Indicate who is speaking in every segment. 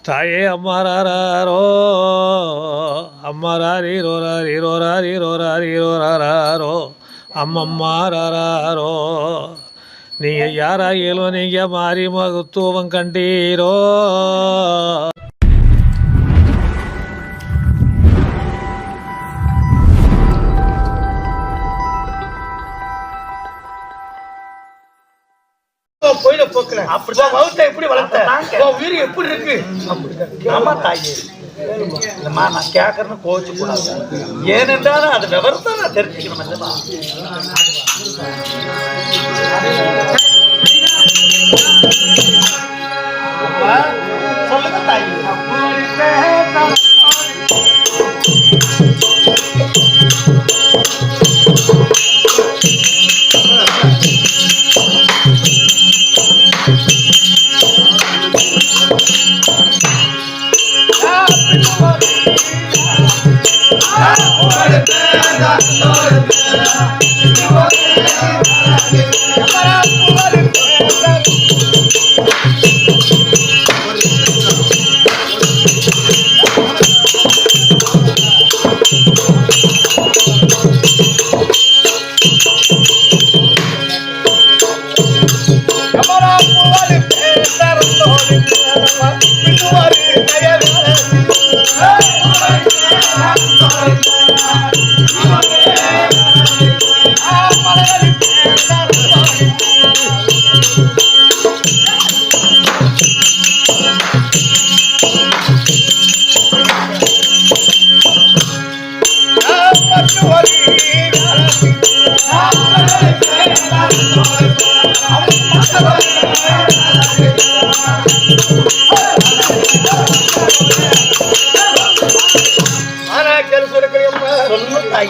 Speaker 1: தாயே அம்மாராரோ அம்மாரோ அம்மம்மாராரோ நீங்கள் யாராகிலும் நீங்கள் மாறி மகத்துவம் கண்டீரோ.
Speaker 2: போயிட போக்கல அப்படிதான் வகுத்த எப்படி வளர்த்த உயிர் எப்படி இருக்கு ஆமா தாயே இல்லம்மா நான் கேட்கறேன்னு கோச்சு கூடாது ஏனென்றாலும் அது விவரத்தை நான் தெரிஞ்சுக்கணும் சொல்லுங்க தாயே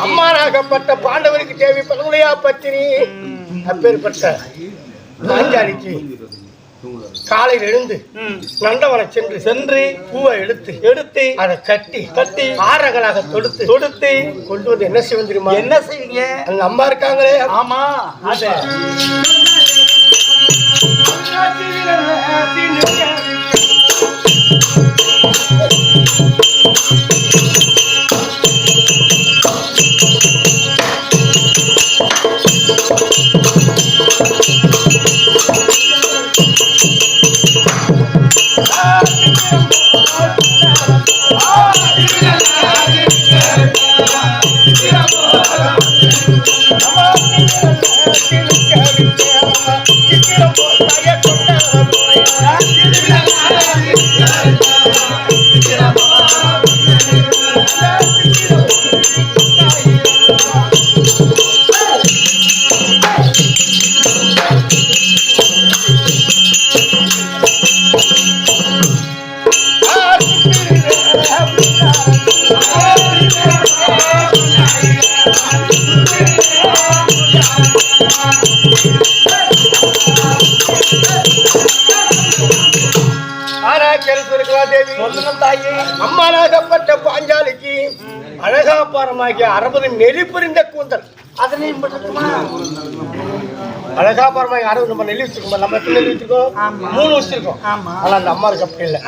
Speaker 2: அம்மானாகப்பட்ட பாண்டவருக்கு தேவி பலமுறையா பத்தினி அப்பேற்பட்ட பாஞ்சாலிக்கு காலையில் எழுந்து நந்தவனை சென்று பூவை எடுத்து அதை கட்டி ஆரங்களாக தொடுத்து கொண்டு வந்து என்ன செய்வோம் தெரியுமா? என்ன செய்வீங்க? அங்க அம்மா இருக்காங்களே. ஆமா அத அம்மானாகப்பட்ட பாஞ்சாலிக்கு அழகாபாரமாகிய 60 நெறி புரிந்த கூந்தல். அதனையும் அழகாபாரமாக 60 நம்ம நெல்லி வச்சிருக்கோம். நம்ம எத்தனை நெல்லி வச்சிருக்கோம்? 3 வச்சிருக்கோம். ஆனா அந்த அம்மாவுக்கு அப்படி இல்லை.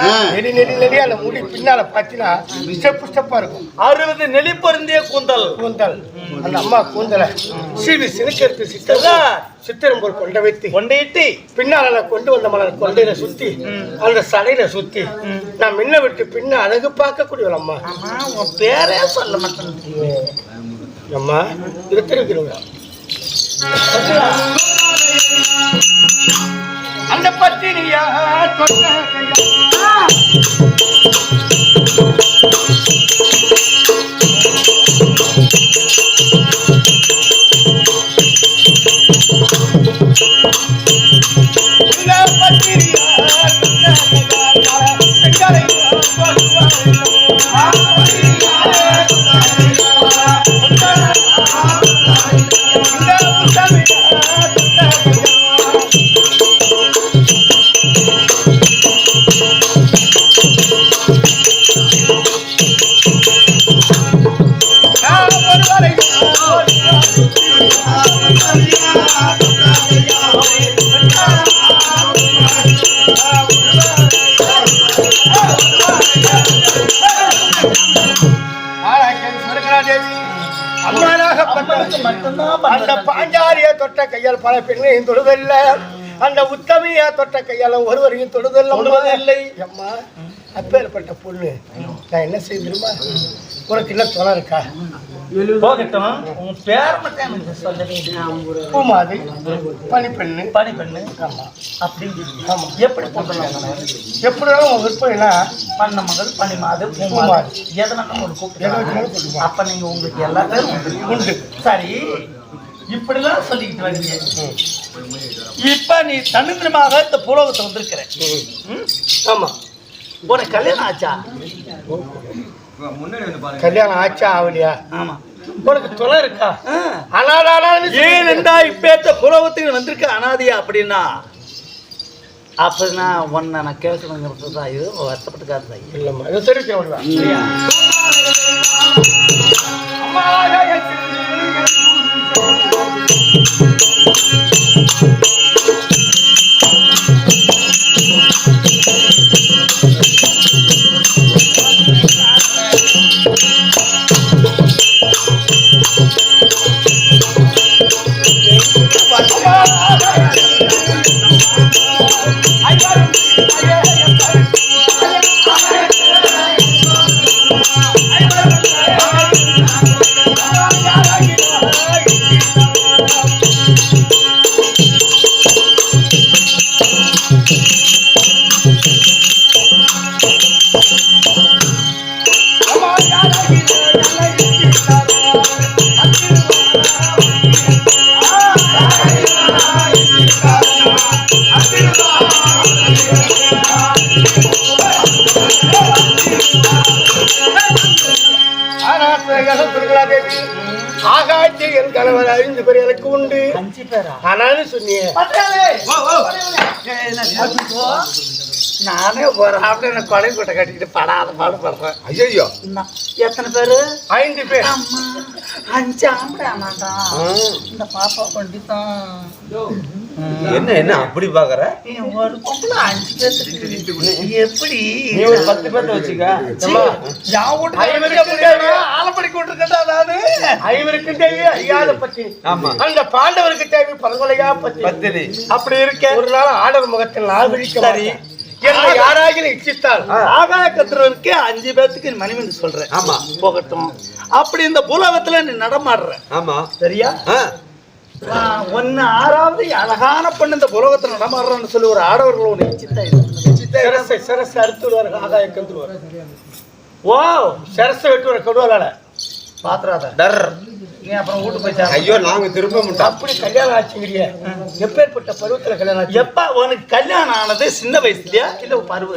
Speaker 2: நெறி அந்த முடி பின்னால பாத்தீங்கன்னா ஸ்டெப்பா இருக்கும். 60 நெல்லி பொருந்திய கூந்தல். அந்த அம்மா கூந்தலை சீவி சிறுக்கெடுத்து சித்திரம் போல் கொண்டையிட்டு பின்னால கொண்டு வந்த மலர் கொண்டையில சுத்தி அந்த சடையில சுத்தி நான் முன்ன விட்டு பின்ன அழகு பார்க்கக்கூடிய அம்மா. உன் பேரே சொல்ல மாட்டேன் அம்மா. இருக்கிறோம் அந்த பத்தினியா அந்த பாஞ்சாலிய தொட்ட கையால் பல பெண்ணையும் தொடுதல்ல, அந்த உத்தமையா தொட்ட கையால ஒருவரையும் தொடுதல்ல. அம்மா அப்பேற்பட்ட பொண்ணு நான் என்ன செய்யுமா? உனக்கு என்ன தொலை இருக்கா?
Speaker 3: போகட்டும், உன் பேர் மட்டும் எனக்கு சொல்லவே.
Speaker 2: பூமாதி பனிப்பெண்ணு.
Speaker 3: பனிப்பெண்ணு.
Speaker 2: ஆமா.
Speaker 3: அப்படின்னு
Speaker 2: ஆமா.
Speaker 3: எப்படி போட்டுருவாங்க?
Speaker 2: எப்படினாலும் உன் விருப்பம்னா
Speaker 3: பண்ண மகள் பனிமாது பூமாது எதனாலும் ஒரு கூப்பிட்டு. அப்ப நீங்க உங்களுக்கு எல்லா பேரும் உண்டு. சரி, இப்படிலாம் சொல்லிக்கிட்டு வரீங்க. இப்ப நீ தனித்திரமாக இந்த புலோகத்தை வந்திருக்கிற.
Speaker 2: ஆமா.
Speaker 3: உனக்கு கல்யாணம் ஆச்சா?
Speaker 2: கல்யாணம் ஆச்சா ஆவலியா?
Speaker 3: ஆமா.
Speaker 2: உனக்கு தொலை இருக்கா?
Speaker 3: ஏன் என்றா இப்பேத்த புலோகத்துக்கு வந்திருக்க அனாதியா அப்படின்னா அப்படின்னா உன்னை நான் கேட்கணுங்கிறது தான். இது வருத்தப்பட்டுக்காது
Speaker 2: இல்லம்மா, இதை தெரிவிக்க முடியும். ஆகாட்சி என் கணவர் 5 பேர் எனக்கு உண்டு.
Speaker 3: 5 பேரா?
Speaker 2: ஆனாலும் சொன்னீங்க
Speaker 3: நானே ஒரு ஆப்பிட கொலை கூட்ட கட்டிக்கிட்டு படாத பாடுபடுறேன்.
Speaker 2: ஐயோ,
Speaker 3: எத்தனை பேரு?
Speaker 2: 5 பேர்.
Speaker 3: 5 ஆம்பளை ஆமாண்டா. இந்த பாப்பா கொண்டுதான்
Speaker 2: என்ன அப்படி பாக்குற?
Speaker 3: ஒரு பொம்பளை 5 பேர் எப்படி?
Speaker 2: நீ ஒரு 10 பேர்த்த வச்சுக்க.
Speaker 3: ஆலப்படி கொண்டிருக்கா நானு.
Speaker 2: 5 தேவை ஐயாத பத்தி. அந்த பாண்டவருக்கு தேவை பரகொலையா பத்தி. அப்படி இருக்க ஒரு நாள் ஆடவர் முகத்தில் நான் விழிக்க என்ன யாராகிலும் இச்சித்தால்
Speaker 3: ஆகாய கத்துறவனுக்கு 5 பேர்த்துக்கு மணிமணி சொல்றேன்.
Speaker 2: ஆமா,
Speaker 3: போகட்டும். அப்படி இந்த பூலோகத்துல நீ நடமாடுற.
Speaker 2: ஆமா,
Speaker 3: சரியா? ஒன்னு 6வது அழகான பொண்ணு இந்த புலோகத்துல நடமாடுறான்னு சொல்லி ஒரு ஆடவர்கள் ஒண்ணு இச்சித்தா
Speaker 2: சரச அறுத்துடுவார். ஆகாய கந்துருவார்.
Speaker 3: ஓ,
Speaker 2: சரச வெட்டுவார் கொடுவாளால
Speaker 3: பாத்துறாத
Speaker 2: டர்.
Speaker 3: நீ அப்புறம் வீட்டு போய்
Speaker 2: ஐயோ, நாங்க திரும்ப மாட்டோம். அப்படி கல்யாணம் ஆச்சுங்கிறிய? எப்பேற்பட்ட பருவத்துல கல்யாணம் ஆச்சு?
Speaker 3: எப்ப உனக்கு கல்யாணம் ஆனது? சின்ன வயசுலயா இல்ல பருவ?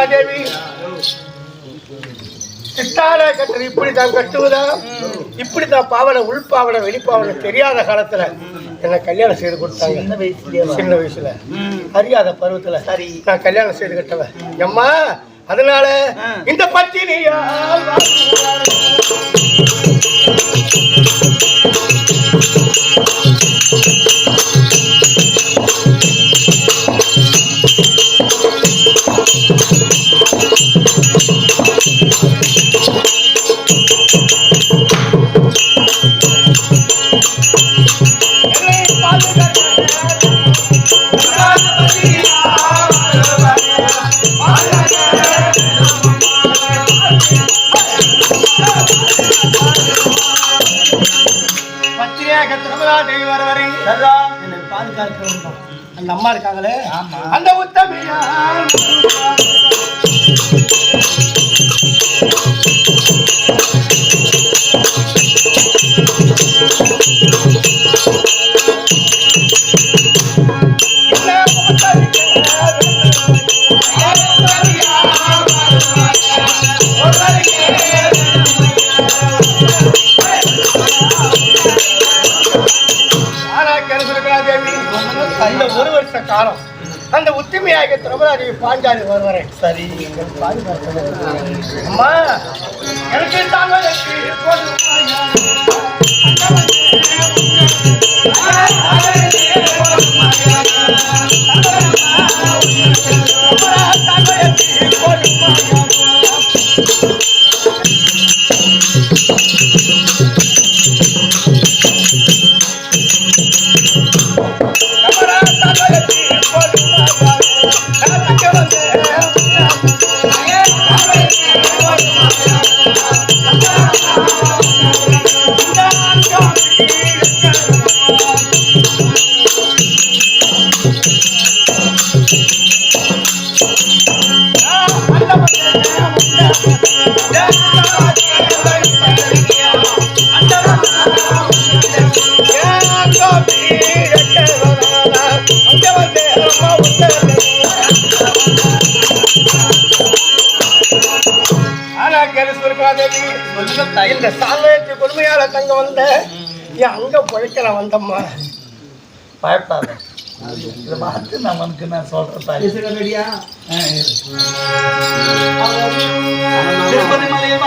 Speaker 2: தேவி சித்தார கட்டது இப்படித்தான் கட்டுவதா? இப்படித்தான் பாவனை, உள்பாவனை வெளிப்பாவனை தெரியாத காலத்துல என்ன கல்யாணம் செய்து கொடுத்தாங்க
Speaker 3: சின்ன வயசுலயே
Speaker 2: சின்ன வயசுல அறியாத பருவத்துல
Speaker 3: சரி
Speaker 2: நான் கல்யாணம் செய்து கட்டவன் எம்மா அதனால இந்த பத்தினியா தேவி வர வரை என்னை பாதுகாக்க வேண்டும் அந்த அம்மா இருக்காங்களே அந்த உத்தமியா அந்த ஒரு வருஷ காலம் அந்த உத்திமையாக திரௌபதி பாஞ்சாலி வருவரை சரி அம்மா எனக்கு இந்த சாலையத்து கொடுமையால தங்க வந்த என் அங்க பொழைக்கல வந்தம்மா
Speaker 3: பயப்படாத இதை பார்த்து நமக்கு நான் சொல்றேன் திருப்பதி மலையை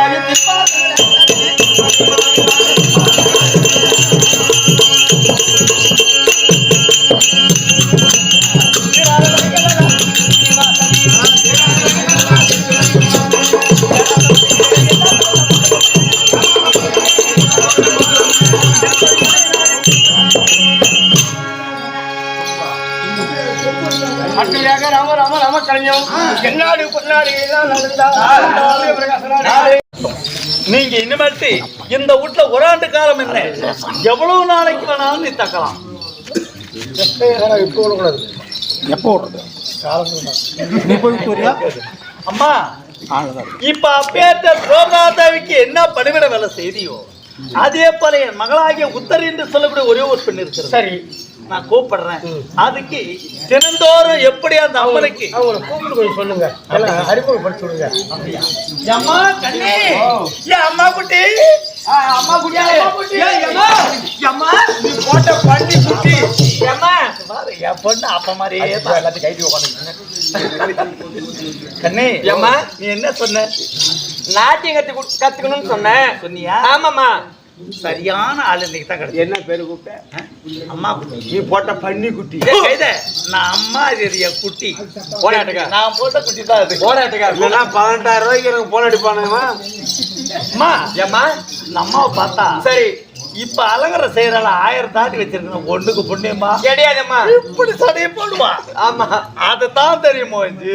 Speaker 2: ராம ராம ராம கலைஞம் என்னாடு பொன்னாடு
Speaker 3: நீங்க இனிமேட்டு இந்த வீட்டுல ஒரு ஆண்டு காலம் என்ன எவ்வளவு நாளைக்கு வேணாலும் நீ தக்கலாம்
Speaker 2: இப்போ விடக்கூடாது எப்போ விடுறது நீ போய் போறியா
Speaker 3: அம்மா இப்ப அப்பேற்ற திரௌபதாதேவிக்கு என்ன பணிவிட வேலை செய்தியோ அதே போல என் மகளாகிய உத்தரி என்று சொல்லக்கூடிய ஒரே ஒரு பெண் இருக்கிறது
Speaker 2: சரி
Speaker 3: நான் கூப்பிடுறேன் அதுக்கு தினந்தோறும் எப்படி அந்த அம்மனுக்கு
Speaker 2: அவங்களை கூப்பிட்டு கொஞ்சம் சொல்லுங்க அறிமுகப்படுத்தி சொல்லுங்க
Speaker 3: அம்மா கண்ணே அம்மா குட்டி அம்மா குட்டி அம்மா நீ போட்ட பண்ணி குட்டி அம்மா என் பொண்ணு அப்ப மாதிரியே எல்லாத்தையும் கைட்டி உட்காந்து கண்ணே அம்மா நீ என்ன சொன்ன
Speaker 4: நாட்டியம் கத்துக்கணும்னு சொன்னேன்.
Speaker 3: சொன்னியா?
Speaker 4: ஆமாம்மா.
Speaker 3: சரியான ஆள் இன்னைக்கு தான் கிடையாது.
Speaker 4: என்ன பேரு கூப்பிட்ட?
Speaker 3: அம்மா குட்டி.
Speaker 4: நீ போட்ட பன்னி குட்டி.
Speaker 3: நான் அம்மா ஏரியா குட்டி.
Speaker 4: போராட்டுக்கா.
Speaker 3: நான் போட்ட குட்டி தான் அது.
Speaker 4: போராட்டுக்கா. இல்லைன்னா 18,000 ரூபாய்க்கு எனக்கு போன் அடிப்பானுங்கம்மா.
Speaker 3: அம்மா
Speaker 4: ஏம்மா
Speaker 3: இந்த அம்மாவை பார்த்தா
Speaker 4: சரி
Speaker 3: இப்ப அலங்கர செய்யறால 1000 தாண்டி வச்சிருக்கணும். ஒண்ணுக்கு பொண்ணுமா
Speaker 4: கிடையாதும்மா.
Speaker 3: இப்படி சடையை போடுவா.
Speaker 4: ஆமா
Speaker 3: அதுதான் தெரியுமோ இது.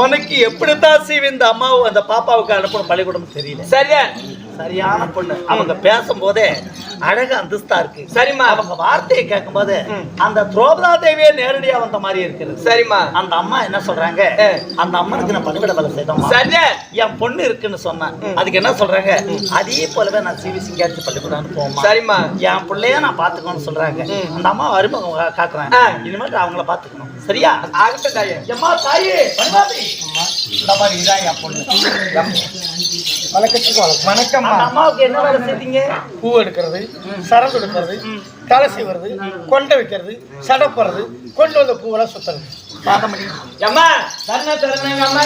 Speaker 3: உனக்கு எப்படித்தான் சீவி இந்த அம்மாவை அந்த பாப்பாவுக்கு அனுப்பணும் பள்ளிக்கூடம் தெரியல.
Speaker 4: சரியா
Speaker 3: சரியான பொண்ணு. அவங்க பேசும் போதே அழகு அந்தஸ்தா இருக்கு.
Speaker 4: சரிம்மா.
Speaker 3: அவங்க வார்த்தையை கேட்கும் போது அந்த திரௌபதா தேவியே நேரடியா வந்த மாதிரி இருக்குது.
Speaker 4: சரிம்மா.
Speaker 3: அந்த அம்மா என்ன சொல்றாங்க, அந்த அம்மனுக்கு நான் பணிவிட வேலை செய்தோம்.
Speaker 4: சரியா
Speaker 3: என் பொண்ணு இருக்குன்னு சொன்னேன். அதுக்கு என்ன சொல்றாங்க, அதே போலவே நான் சிவி சிங்காரிச்சு பள்ளிக்கூடம் போவோம்.
Speaker 4: சரிம்மா.
Speaker 3: என் பிள்ளைய நான் பாத்துக்கணும்னு சொல்றாங்க. அந்த அம்மா அறிமுகம் காட்டுறேன். இனிமேல் அவங்கள பாத்துக்கணும். சரியா? ஆகட்டும் தாயே. அம்மா தாயே பணிமாதி. இந்த மாதிரி இதான் என் பொண்ணு.
Speaker 2: வணக்கத்துக்கு வணக்கம்.
Speaker 3: அந்த அம்மாவுக்கு என்ன வேலை செய்தீங்க?
Speaker 2: பூ எடுக்கிறது, சரம் எடுக்கிறது, தலை செய்வது, கொண்டை வைக்கிறது, சடை போடுறது, கொண்டு வந்த பூவெல்லாம் சுத்துறது.
Speaker 3: பார்க்க முடியும். அம்மா தரண தரணங்க அம்மா.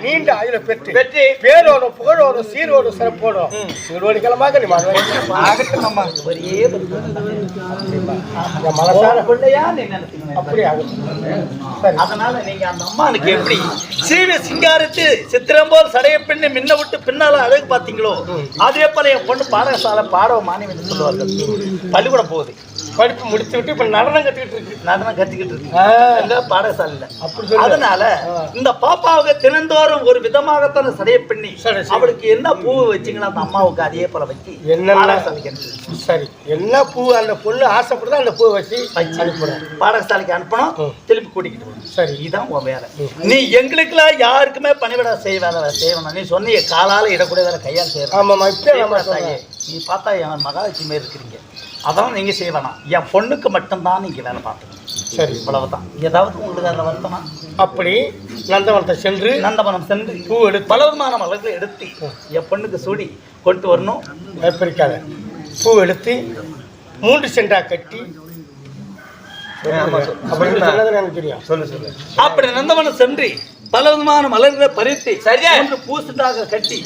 Speaker 2: நீண்ட ஆயுள பெற்று பேரோடும் புகழோடும் சீரோடும் சிறப்போடும் கிழமாக நீ அப்படி
Speaker 3: அதனால நீங்க அந்த அம்மானுக்கு எப்படி சீவி சிங்காரித்து சித்திரம் போல் சடைய பின்னு மின்ன விட்டு பின்னால அழகு பாத்தீங்களோ அதே போல என் பொண்ணு பாடசாலை பாடவ மானியம் என்று சொல்லுவார்கள். பள்ளிக்கூடம் போகுது,
Speaker 2: படிப்பு முடித்து விட்டு இப்ப நடனம் கத்துக்கிட்டு இருக்கு.
Speaker 3: நடனம் கத்துக்கிட்டு இருக்கு பாடசாலையில. அதனால இந்த பாப்பாவுக்கு தினந்தோறும் ஒரு விதமாகத்தான சடைய பின்னி அவளுக்கு என்ன பூ வச்சீங்களா அந்த அம்மாவுக்கு அதே போல வச்சு
Speaker 2: என்ன சரி என்ன பூ அந்த பொண்ணு ஆசைப்படுதா அந்த பூ வச்சு அனுப்புறேன்.
Speaker 3: பாடசாலைக்கு அனுப்பணும், திருப்பி கூட்டிக்கிட்டு வரணும்.
Speaker 2: சரி,
Speaker 3: இதுதான் உன் வேலை. நீ எங்களுக்குலாம் யாருக்குமே பணிவிட செய்வேன். நீ சொன்ன காலால இடக்கூடிய வேலை கையால் செய்யணும்.
Speaker 2: ஆமாம்மா, இப்ப
Speaker 3: நீ பார்த்தா என் மகாலட்சுமி இருக்கிறீங்க, அதான் நீங்க செய்வேனா? என் பொண்ணுக்கு மட்டும்தான் நீங்க வேலை பார்த்தீங்க.
Speaker 2: சரி,
Speaker 3: இவ்வளவுதான். ஏதாவது உங்களுக்கு அதில் வருத்தமா?
Speaker 2: அப்படி நந்தவனத்தை சென்று
Speaker 3: நந்தவனம் சென்று பூ எடுத்து பலவிதமான மலர்களை எடுத்து என் பொண்ணுக்கு சூடி கொண்டு வரணும்.
Speaker 2: பிரிக்காத பூ எடுத்து 3 செண்டா கட்டி எனக்கு தெரியும். சொல்லு சொல்லு.
Speaker 3: அப்படி நந்தவனம் சென்று பலவிதமான மலர்களை பறித்து சரியா பூசுண்டாக கட்டி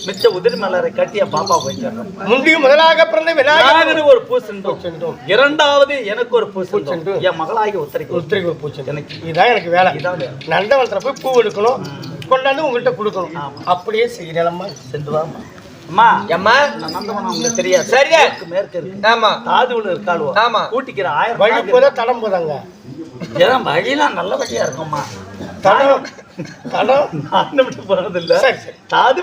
Speaker 3: மிச்ச உதிரி மலரை கட்டி என் பாப்பா போயிடுறோம்.
Speaker 2: முந்தியும் முதலாக பிறந்த விநாயகர்
Speaker 3: ஒரு பூசெண்டோம், இரண்டாவது எனக்கு ஒரு பூசெண்டோம், என் மகளாகி உத்திரிக்கு ஒரு பூச்செண்டு. எனக்கு
Speaker 2: இதுதான் எனக்கு வேலை. நந்தவனத்துல போய் பூ எடுக்கணும், கொண்டாந்து உங்கள்கிட்ட கொடுக்கணும். அப்படியே செய்யலாமா? சென்று வாமா. அம்மா அம்மா நந்தவனம் உங்களுக்கு தெரியாது. சரியா மேற்கு இருக்கு. ஆமா, தாதுவில் இருக்காளுவோ. ஆமா, கூட்டிக்கிற 1000 வழி போதா தடம் போதாங்க. ஏன்னா வழியெல்லாம் நல்ல வழியா இருக்கும்மா. தடம் தடம் விட்டு போறது இல்ல. தாது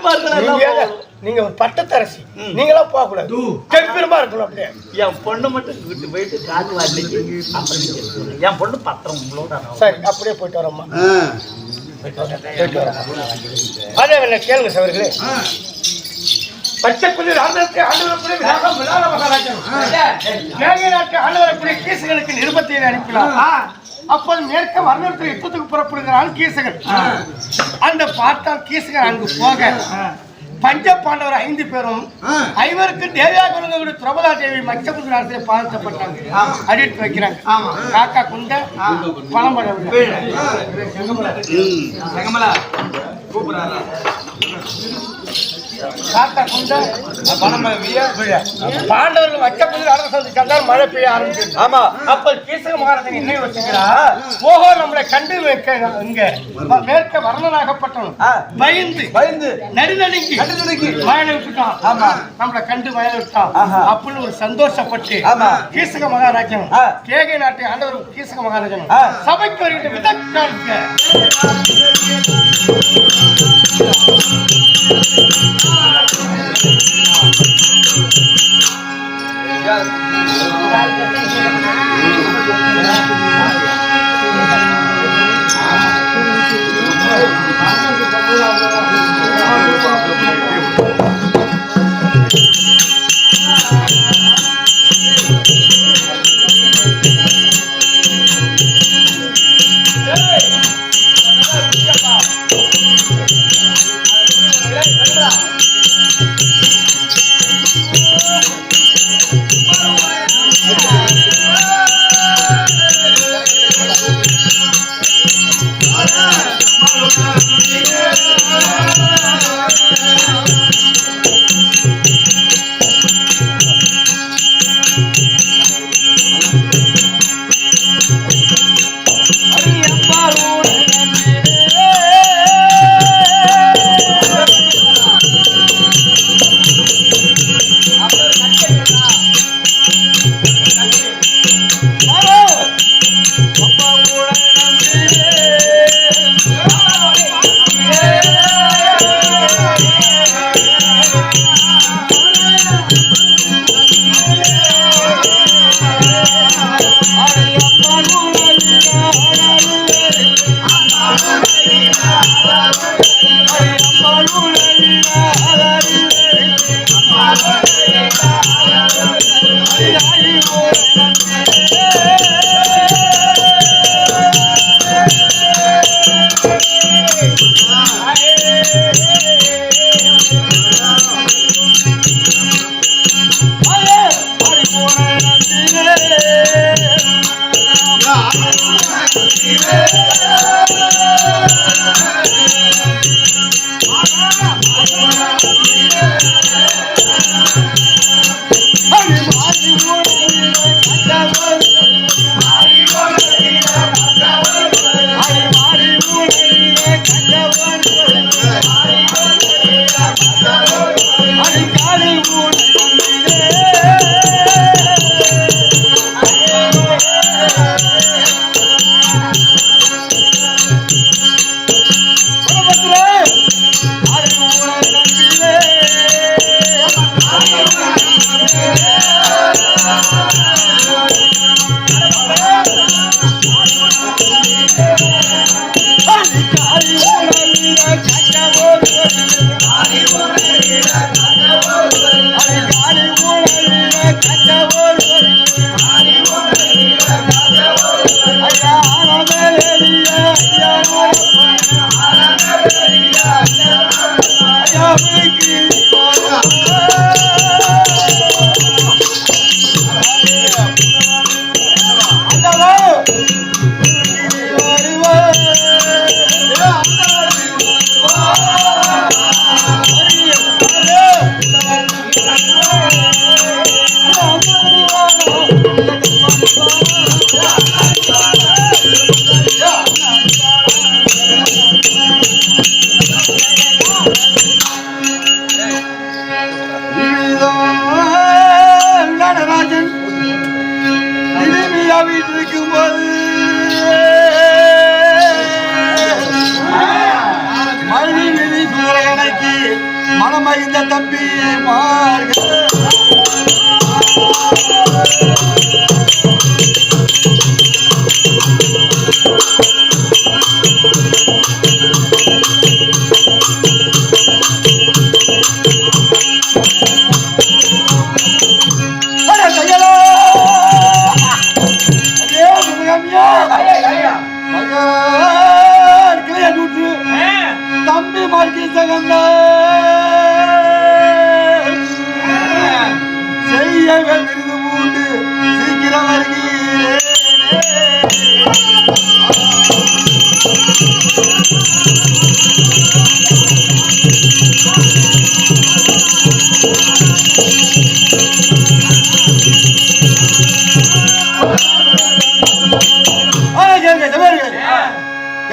Speaker 2: நீங்க ஒரு பட்டத்தரசி, நீங்களாம் போக கூடாது, கெம்பீரமா இருக்கணும். அப்படியே என் பொண்ணு மட்டும் கூட்டு போயிட்டு காட்டு வாடகைக்கு அப்புறம் என் பொண்ணு பத்திரம் உங்களோட. சரி, அப்படியே போயிட்டு வரோம்மா. போயிட்டு வரோம். அதே என்ன கேளுங்க சவர்களே. பச்சைக்குள்ளி ராமனுக்கு ஆண்டவரக்கூடிய விநாயகம் விநாயக மகாராஜன் மேலே நாட்டு ஆண்டவரக்கூடிய கீசகனுக்கு நிருபத்தை அனுப்பினார். அப்போது மேற்க வர்ணத்தில் யுத்தத்துக்கு புறப்படுகிறான் கீசகன். அந்த பார்த்தால் கீசகன் அங்கு போக பஞ்ச பாண்டவர் 5 பேரும் 5 தேவியாக திரௌபதா தேவி மச்சபுத்திர பாதிக்கப்பட்டாங்க. அடித்து வைக்கிறாங்க. காக்கா குண்ட பழம்பழம் பாண்டவர்கள் வச்ச மழை பெய்ய ஆரம்பிச்சு. ஆமா, அப்ப கீசக மகாராஜன் என்ன யோசிக்கிறா, ஓஹோ நம்மளை கண்டு இங்க மேற்க வர்ணனாகப்பட்டவன் பயந்து நடுநடுங்கி மயனை விட்டுட்டான். ஆமா, நம்மளை கண்டு மயனை விட்டான் அப்படின்னு ஒரு சந்தோஷப்பட்டு கீசக மகாராஜன் கேகை நாட்டை ஆண்டவர் கீசக மகாராஜன் சபைக்கு வருகின்ற விதக்காக
Speaker 5: மனமகிழ்ந்த தம்பி மார்கள் தம்பி மார்க்கி சகந்த செய்ய விருது மூண்டு சீக்கிரம் வருகிறேன்.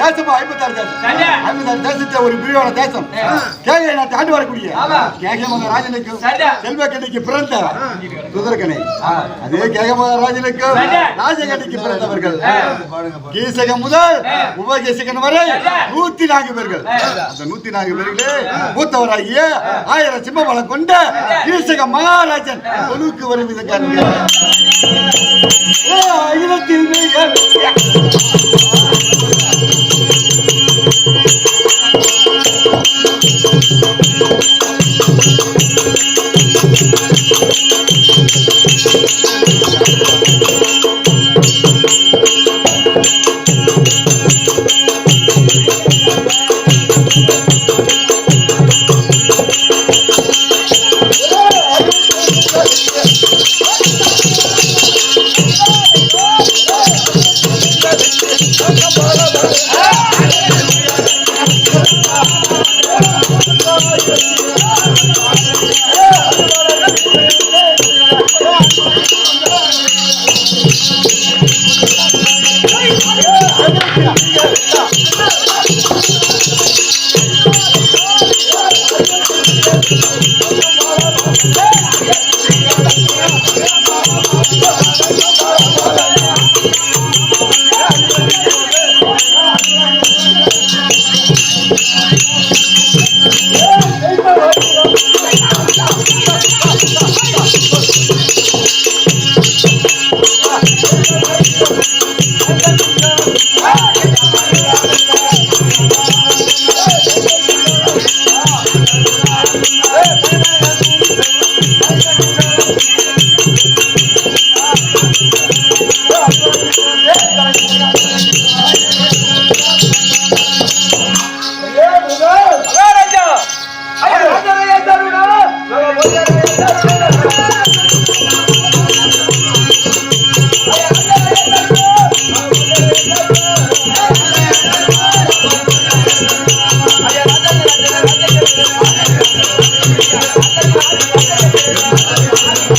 Speaker 5: தேசமா 56 தேசத்தை ஒரு பிரிவான தேசம் கேகை நாட்டு ஆண்டு வரக்கூடிய கேகமத ராஜனுக்கும் செல்வக்கண்ணிக்கு பிறந்த சுதர்கனை அதே கேகமத ராஜனுக்கும் ராஜகண்ணிக்கு பிறந்தவர்கள் கீசகம் முதல் உபகேசகன் வரை 104 பேர்கள். அந்த 104 பேர்களே மூத்தவராகிய 1000 சிம்மபலம் கொண்ட கீசக மகாராஜன் தொழுக்கு வரும் இதற்கான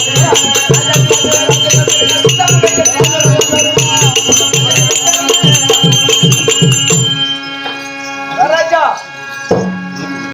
Speaker 3: Yeah.